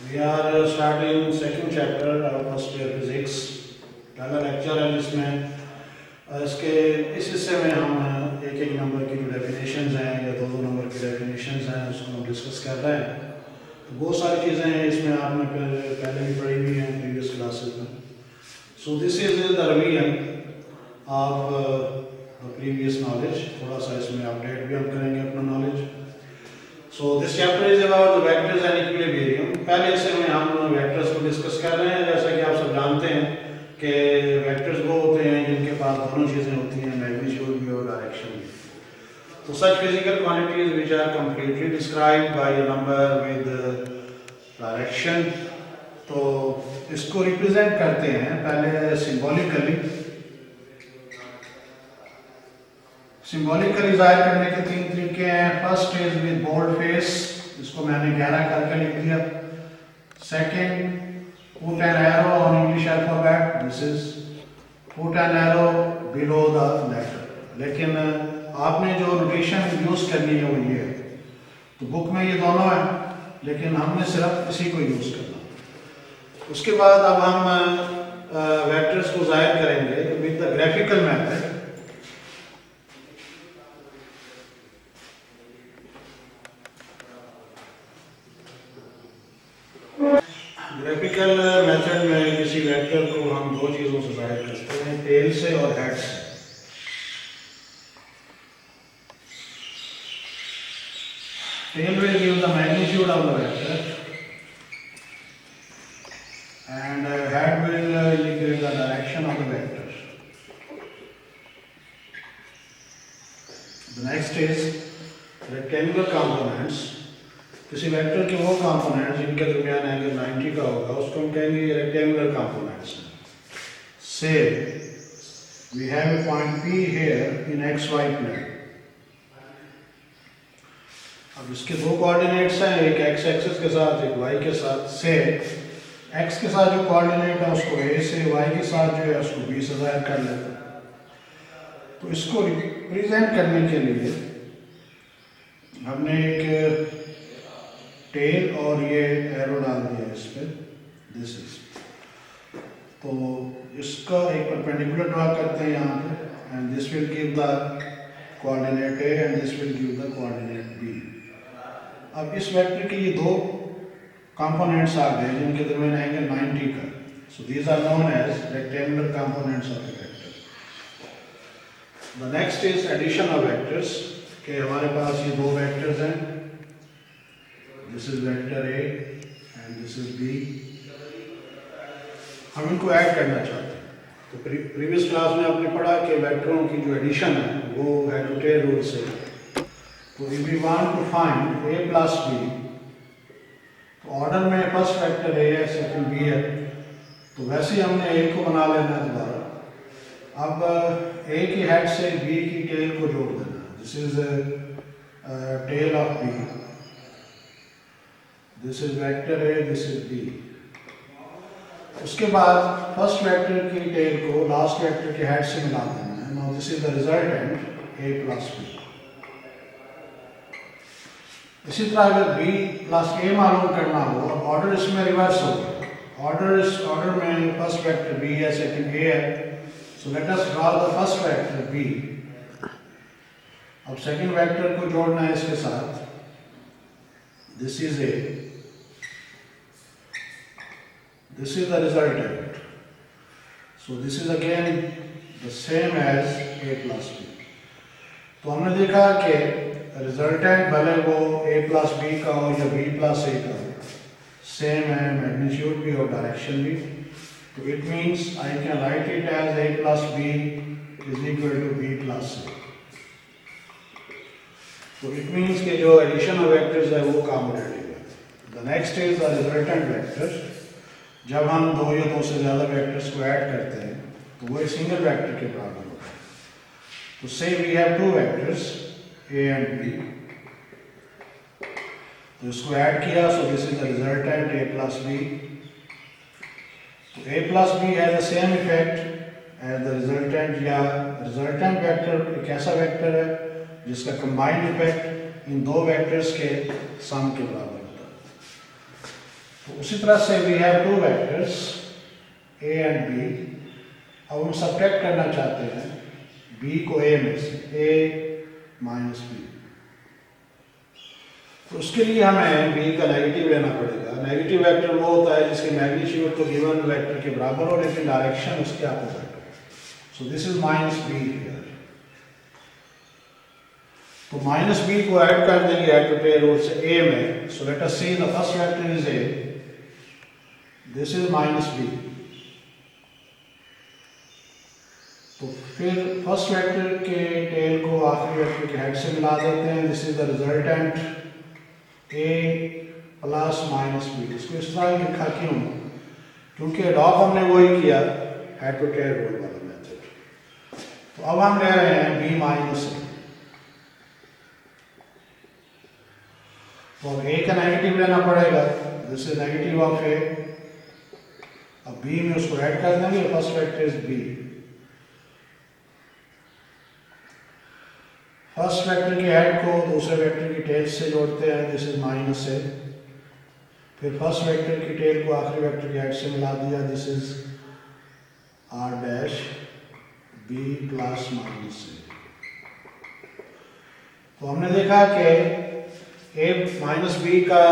We are starting second chapter of first year physics. पहला lecture है जिसमें इसके इस हिस्से में हम एक एक नंबर की जो डेफिनेशंस हैं या दो दो नंबर की डेफिनेशंस हैं उसको हम डिस्कस कर रहे हैं। तो बहुत सारी चीज़ें हैं इसमें आपने पहले भी पढ़ी हुई हैं प्रीवियस क्लासेस में। सो this is the revision of previous knowledge. थोड़ा सा इसमें अपडेट भी हम करेंगे अपना knowledge. So this chapter is about the vectors and equilibrium. पहले हिस्से में हम वेक्टर्स को डिस्कस कर रहे हैं। जैसा कि आप सब जानते हैं कि वेक्टर्स वो होते हैं जिनके पास दोनों चीज़ें होती हैं, मैग्नीट्यूड भी और डायरेक्शन भी। तो such physical quantities which are completely described by a number with direction, तो इसको रिप्रेजेंट करते हैं पहले सिंबॉलिकली। सिंबॉलिकली जाहिर करने के तीन तरीके हैं। First is with bold face, इसको मैंने 11 करके लिख दिया। Second, put an arrow on English alphabet, this is put an arrow below the letter. लेकिन आपने जो नोटेशन यूज करनी है वो ये है। तो बुक में ये दोनों है लेकिन हमने सिर्फ इसी को यूज करना। उसके बाद अब हम वेक्टर्स को जाहिर करेंगे with the graphical method. Graphical method में किसी वेक्टर को हम दो चीज़ों से जाहिर करते हैं, टेल से और हेड से। Tail will give the magnitude of the vector and head will indicate the direction of the vector. The next is rectangular components. किसी वेक्टर के वो कंपोनेंट्स जिनके दरमियान एंगल 90 का होगा उसको हम कहेंगे rectangular components. Say we have a point P here in XY plane. अब इसके दो कोऑर्डिनेट्स हैं, एक x एक्सिस के साथ एक y के साथ। से x के साथ जो कोऑर्डिनेट है उसको a से, y के साथ जो है उसको b से जाहिर कर लेते हैं। तो इसको रिप्रेजेंट करने के लिए हमने एक टेल और ये एरो डाल दिया इस पे, दिस इज। तो इसका एक परपेंडिकुलर ड्रा करते हैं यहाँ पे and this will give the coordinate A and this will give the coordinate B. अब इस वेक्टर के ये दो कंपोनेंट्स आ गए जिनके दरमियान एंगल 90 का। So these are known as rectangular components of the vector. The next is addition of vectors के हमारे पास ये दो वेक्टर्स हैं, this is vector A and this is B. हम इनको ऐड करना चाहते हैं। तो प्रीवियस क्लास में आपने पढ़ा कि वेक्टरों की जो एडिशन है वो हेड टू टेल रूल से। तो if we want to find A plus B, तो ऑर्डर में फर्स्ट वेक्टर ए है, सेकंड बी है, तो वैसे ही हमने ए को बना लेना है दोबारा। अब ए की हेड से बी की टेल को जोड़ देना। This is tail of B, this is vector A, this is B. उसके बाद फर्स्ट वेक्टर की टेल को लास्ट वेक्टर के हेड से मिला देना है। Now this is the resultant A plus B. इसी तरह अगर बी प्लस ए मालूम करना हो, अब ऑर्डर इसमें रिवर्स होगा। ऑर्डर में फर्स्ट वेक्टर बी है, सेकंड ए है। So let us draw the first vector B. अब सेकंड वेक्टर को जोड़ना है इसके साथ। This is A, this is the resultant. So this is again the same as a plus b. तो हमने देखा कि रिजल्टेंट भले वो a प्लस बी का हो या b प्लस a का हो, सेम है मैग्नीट्यूड भी और डायरेक्शन भी। तो it means I can write it as a plus b is equal to b plus a। तो इट मीन्स कि जो एडिशन ऑफ वेक्टर्स है वो कॉम्यूटेटिव है। The next is the resultant vector. जब हम दो या दो से ज़्यादा वेक्टर्स को ऐड करते हैं तो वो एक सिंगल वेक्टर के बराबर होता है। तो से we have two vectors A and B, तो इसको ऐड किया। So this is the resultant A plus B. तो A plus B has the same effect as the resultant, या रिजल्टेंट वेक्टर एक ऐसा वेक्टर है जिसका कंबाइंड इफेक्ट इन दो वेक्टर्स के सम के बराबर होता है। तो उसी तरह से we have two vectors A and B. अब हम सब्ट्रैक्ट करना चाहते हैं बी को ए में से, ए माइनस बी। तो उसके लिए हमें बी का नेगेटिव लेना पड़ेगा। नेगेटिव वेक्टर वो होता है जिसकी मैग्नीट्यूड तो गिवन वेक्टर के बराबर हो लेकिन डायरेक्शन उसके अपोजिट हो। So this is minus B here. तो माइनस बी को ऐड कर देंगे हेड टू टेल रूट से ए में। So let us see the first vector is A, this is minus B. तो फिर फर्स्ट वेक्टर के टेल को आखिरी वेक्टर के हेड से मिला देते हैं। This is the resultant A plus minus B. इसको इस तरह लिखा क्यों? क्योंकि अडॉप्ट हमने वही किया हेड टू टेल रूल वाला मेथड। तो अब हम ले रहे हैं बी माइनस ए। तो अब ए का नेगेटिव लेना पड़ेगा, this is negative of A. अब बी में उसको ऐड कर देंगे, first vector is B. First vector की हेड को दूसरे वेक्टर की टेल से जोड़ते हैं, दिस इज माइनस ए। फिर फर्स्ट वेक्टर की टेल को आखिरी वेक्टर की हेड से मिला दिया, this is R dash B plus minus A. तो हमने देखा कि ए माइनस बी का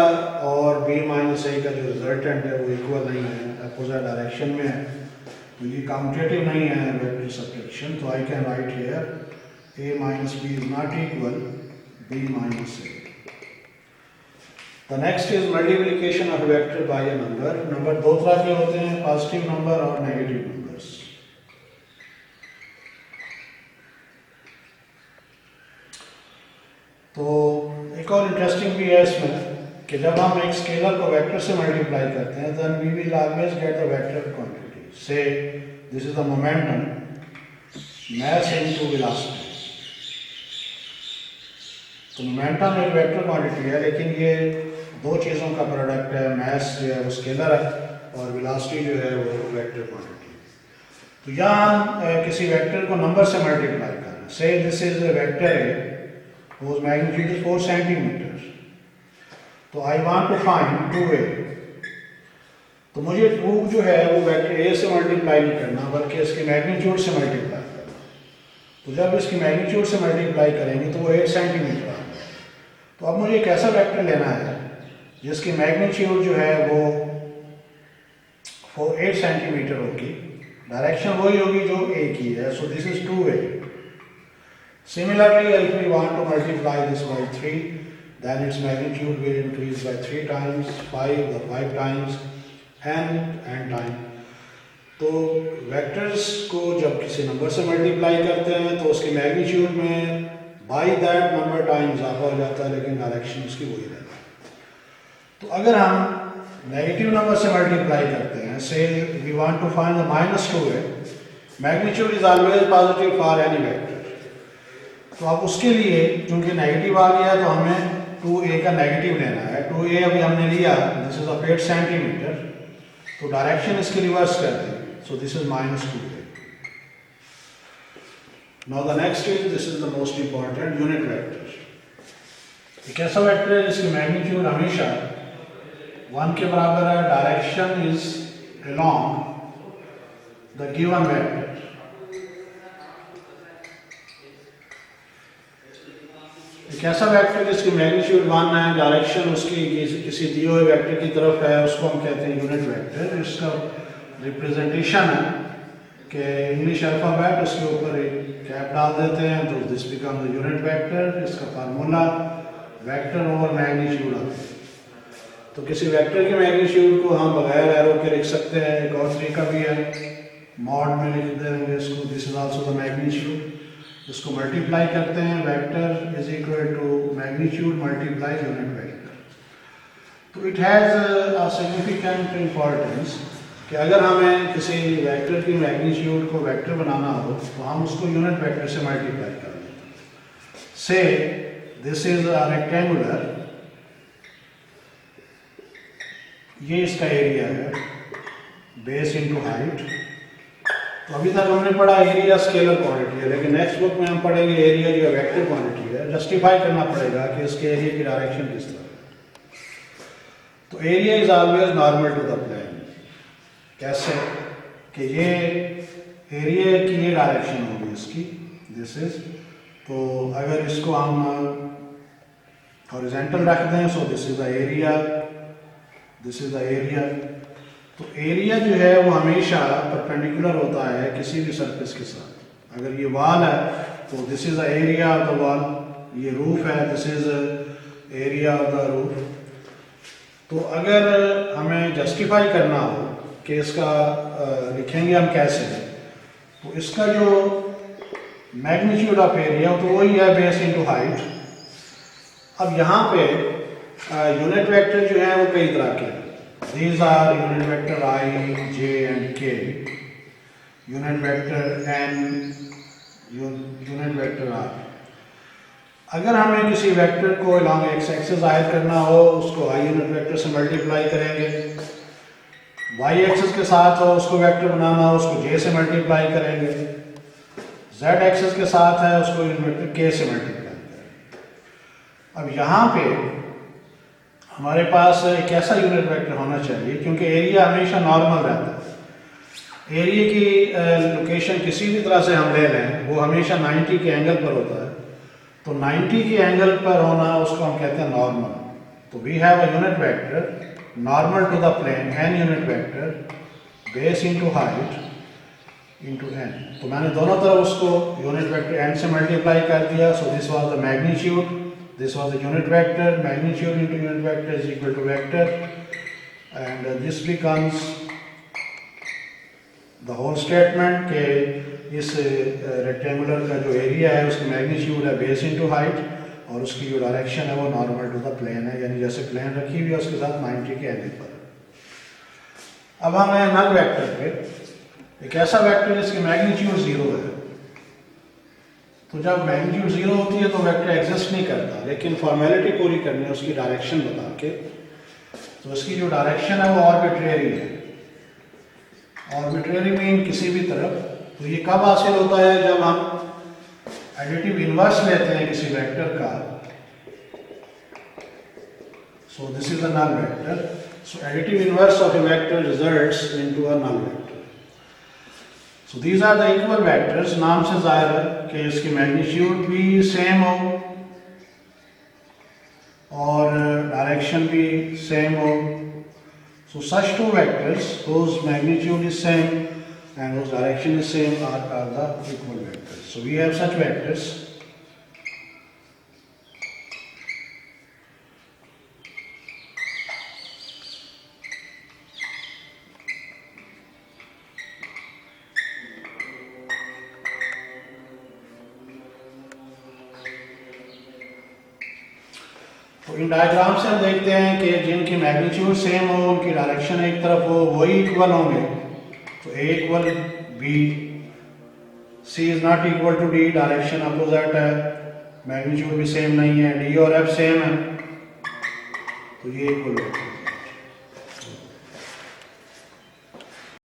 और बी माइनस ए का जो रिजल्टेंट है वो इक्वल नहीं है, अपोजिट डायरेक्शन में है। तो ये कम्यूटेटिव नहीं है वेक्टर सब्ट्रैक्शन। तो आई can right here a minus b is not equal b minus a. The next is multiplication of a vector by a number. Number दो तरह के होते हैं, पॉजिटिव नंबर और नेगेटिव नंबर्स। तो एक और इंटरेस्टिंग भी है इसमें कि जब हम एक स्केलर को वेक्टर से मल्टीप्लाई करते हैं then we will always get the vector quantity. Say this is the momentum mass into velocity. तो मोमेंटम एक वेक्टर क्वांटिटी है लेकिन ये दो चीज़ों का प्रोडक्ट है, मैस जो है वो स्केलर है और वेलोसिटी जो है वो वेक्टर क्वांटिटी। तो यहाँ हम किसी वेक्टर को नंबर से मल्टीप्लाई कर रहे हैं। से this is vector A whose magnitude is 4 centimetre. तो I want to find 2a। तो मुझे 2 जो है वो वेक्टर ए से मल्टीप्लाई नहीं करना बल्कि इसके मैग्नीट्यूड से मल्टीप्लाई करना। तो जब इसकी मैग्नीट्यूड से मल्टीप्लाई करेंगे तो वो 8 सेंटीमीटर आएगा। तो अब मुझे एक ऐसा वेक्टर लेना है जिसकी मैग्नीट्यूड जो है वो 8 सेंटीमीटर होगी, डायरेक्शन वही होगी जो ए की है। सो this is 2a। Similarly, if we want to multiply this by 3, then its magnitude will increase by 3 times, 5 or 5 times, n time. तो वेक्टर्स को जब किसी नंबर से मल्टीप्लाई करते हैं तो उसकी मैग्नीट्यूड में बाई दैट नंबर टाइम इजाफा हो जाता है लेकिन डायरेक्शन उसकी वही रहती है। तो अगर हम नेगेटिव नंबर से मल्टीप्लाई करते हैं, से we want to find the minus 2a, magnitude is always positive for any vector. तो अब उसके लिए क्योंकि नेगेटिव आ गया तो हमें 2a का नेगेटिव लेना है। 2a अभी हमने लिया, दिस इज ऑफ 8 सेंटीमीटर। तो डायरेक्शन इसकी रिवर्स कर दें। So this is minus 2a. Now the next is, this is the most important, unit vector. एक ऐसा वेक्टर है जिसकी मैग्नीट्यूड हमेशा 1 के बराबर है, direction is along the given vector. एक ऐसा वेक्टर जिसकी मैग्नीट्यूड 1 है, डायरेक्शन उसकी किसी दिए हुए वेक्टर की तरफ है, उसको हम कहते हैं यूनिट वेक्टर। इसका रिप्रेजेंटेशन है कि इंग्लिश अल्फ़ाबेट उसके ऊपर एक कैप डाल देते हैं तो this become the unit vector. इसका फार्मूला वेक्टर ओवर मैग्नीट्यूड आता है। तो किसी वेक्टर की मैग्नीट्यूड को हम बगैर एरो के लिख सकते हैं। एक और तरीका भी है, मॉड में लिख देंगे इसको, this is also the magnitude. इसको मल्टीप्लाई करते हैं, vector is equal to magnitude multiply unit vector. तो it has a significant importance कि अगर हमें किसी वेक्टर की मैग्नीट्यूड को वेक्टर बनाना हो तो हम उसको यूनिट वेक्टर से मल्टीप्लाई कर देते हैं। से दिस इज अ रेक्टेंगुलर, ये इसका एरिया है, बेस इनटू हाइट। तो अभी तक हमने पढ़ा एरिया स्केलर क्वांटिटी है, लेकिन नेक्स्ट बुक में हम पढ़ेंगे एरिया जो वेक्टर क्वांटिटी है। जस्टिफाई करना पड़ेगा कि इसके एरिया की डायरेक्शन किस तरह है। तो area is always normal to the plane. कैसे कि ये एरिया की ये डायरेक्शन होगी इसकी, दिस इज, तो अगर इसको हम हॉरिजॉन्टल रख दें, सो this is the area, this is the area. तो एरिया जो है वो हमेशा परपेंडिकुलर होता है किसी भी सरफेस के साथ। अगर ये वॉल है तो this is the area of the wall, ये रूफ है, this is area of the roof. तो अगर हमें जस्टिफाई करना हो कि इसका लिखेंगे हम कैसे, तो इसका जो मैग्नीट्यूड ऑफ एरिया तो वही है बेस इनटू हाइट। अब यहाँ पे यूनिट वेक्टर जो है वो कई तरह के हैं। These are unit vector I, J and K, unit vector N, unit vector R। अगर हमें किसी वेक्टर को along x एक्सिस जाहिर करना हो, उसको I यूनिट वेक्टर से मल्टीप्लाई करेंगे, y एक्सिस के साथ हो उसको वेक्टर बनाना हो, उसको J से मल्टीप्लाई करेंगे, z एक्सिस के साथ है उसको यूनिट वेक्टर K से मल्टीप्लाई करेंगे। अब यहाँ पे हमारे पास एक ऐसा यूनिट वेक्टर होना चाहिए, क्योंकि एरिया हमेशा नॉर्मल रहता है। एरिया की लोकेशन किसी भी तरह से हम ले लें, वो हमेशा 90 के एंगल पर होता है, तो 90 के एंगल पर होना उसको हम कहते हैं नॉर्मल। तो we have a unit vector normal to the plane n unit vector base into height into n। तो मैंने दोनों तरफ उसको यूनिट वेक्टर n से मल्टीप्लाई कर दिया। So this was the magnitude, this was the unit vector, magnitude into unit vector is equal to vector, and this becomes the whole statement के इस रेक्टेंगुलर का जो एरिया है उसकी मैग्नीट्यूड है बेस इनटू हाइट, और उसकी जो डायरेक्शन है वो नॉर्मल टू द प्लेन है, यानी जैसे प्लेन रखी हुई है उसके साथ 90 के एंगल पर। अब हम हैं नल वेक्टर पे, एक ऐसा वेक्टर जिसकी मैग्नीट्यूड 0 है। तो जब मैग्नीट्यूड 0 होती है तो वेक्टर एग्जिस्ट नहीं करता, लेकिन फॉर्मेलिटी पूरी करनी है उसकी डायरेक्शन बता के। तो उसकी जो डायरेक्शन है वो आर्बिट्रेरी है, आर्बिट्रेरी मीन किसी भी तरफ। तो ये कब हासिल होता है, जब हम एडिटिव इनवर्स लेते हैं किसी वेक्टर का। So this is a null vector, so additive inverse of a vector results into a null vector. So these are the equal vectors। नाम से जाहिर है कि इसकी मैग्नीट्यूड भी सेम हो और डायरेक्शन भी सेम हो। So such two vectors whose magnitude is same and whose direction is same are the equal vectors। So we have such vectors। तो इन डायग्राम से हम देखते हैं कि जिनकी मैग्नीट्यूड सेम हो, उनकी डायरेक्शन एक तरफ हो, वही इक्वल होंगे। तो A equal B, C is not equal to D, direction opposite है, मैग्नीट्यूड भी सेम नहीं है, D और F सेम है, तो ये इक्वल होगा।